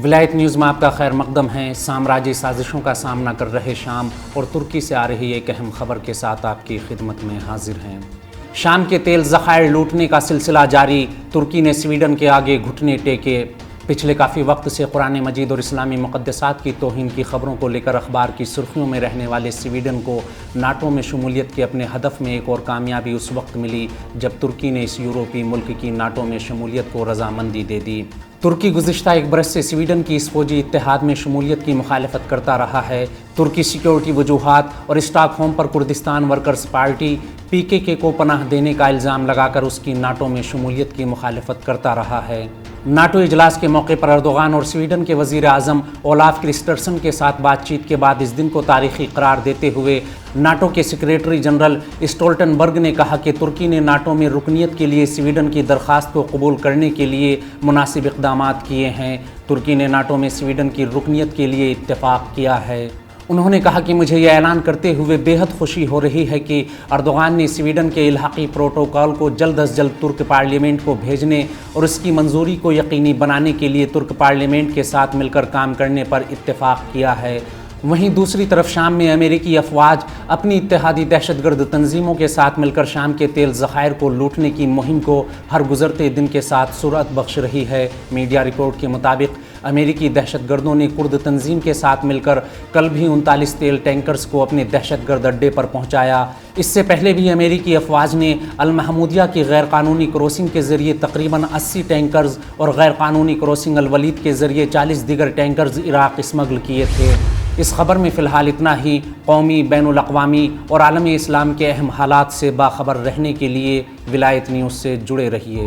ولایت نیوز میں آپ کا خیر مقدم ہے۔ سامراجی سازشوں کا سامنا کر رہے شام اور ترکی سے آ رہی ایک اہم خبر کے ساتھ آپ کی خدمت میں حاضر ہیں۔ شام کے تیل ذخائر لوٹنے کا سلسلہ جاری، ترکی نے سویڈن کے آگے گھٹنے ٹیکے۔ پچھلے کافی وقت سے قرآن مجید اور اسلامی مقدسات کی توہین کی خبروں کو لے کر اخبار کی سرخیوں میں رہنے والے سویڈن کو ناٹو میں شمولیت کے اپنے ہدف میں ایک اور کامیابی اس وقت ملی جب ترکی نے اس یورپی ملک کی ناٹو میں شمولیت کو رضامندی دے دی۔ ترکی گزشتہ ایک برس سے سویڈن کی اس فوجی اتحاد میں شمولیت کی مخالفت کرتا رہا ہے۔ ترکی سیکیورٹی وجوہات اور اسٹاک ہوم پر کردستان ورکرز پارٹی PKK کو پناہ دینے کا الزام لگا کر اس کی ناٹو میں شمولیت کی مخالفت کرتا رہا ہے۔ ناٹو اجلاس کے موقع پر اردوغان اور سویڈن کے وزیر اعظم اولاف کرسٹرسن کے ساتھ بات چیت کے بعد اس دن کو تاریخی قرار دیتے ہوئے ناٹو کے سیکریٹری جنرل اسٹولٹنبرگ نے کہا کہ ترکی نے ناٹو میں رکنیت کے لیے سویڈن کی درخواست کو قبول کرنے کے لیے مناسب اقدامات کیے ہیں۔ ترکی نے ناٹو میں سویڈن کی رکنیت کے لیے اتفاق کیا ہے۔ انہوں نے کہا کہ مجھے یہ اعلان کرتے ہوئے بے حد خوشی ہو رہی ہے کہ اردوغان نے سویڈن کے الحاقی پروٹوکول کو جلد از جلد ترک پارلیمنٹ کو بھیجنے اور اس کی منظوری کو یقینی بنانے کے لیے ترک پارلیمنٹ کے ساتھ مل کر کام کرنے پر اتفاق کیا ہے۔ وہیں دوسری طرف شام میں امریکی افواج اپنی اتحادی دہشت گرد تنظیموں کے ساتھ مل کر شام کے تیل ذخائر کو لوٹنے کی مہم کو ہر گزرتے دن کے ساتھ سرعت بخش رہی ہے۔ میڈیا رپورٹ کے مطابق امریکی دہشت گردوں نے کرد تنظیم کے ساتھ مل کر کل بھی 39 تیل ٹینکرز کو اپنے دہشت گرد اڈے پر پہنچایا۔ اس سے پہلے بھی امریکی افواج نے المحمودیہ کی غیر قانونی کروسنگ کے ذریعے تقریباً 80 ٹینکرز اور غیر قانونی کروسنگ الولید کے ذریعے 40 دیگر ٹینکرز عراق اسمگل کیے تھے۔ اس خبر میں فی الحال اتنا ہی۔ قومی، بین الاقوامی اور عالم اسلام کے اہم حالات سے باخبر رہنے کے لیے ولایت نیوز سے جڑے رہیے۔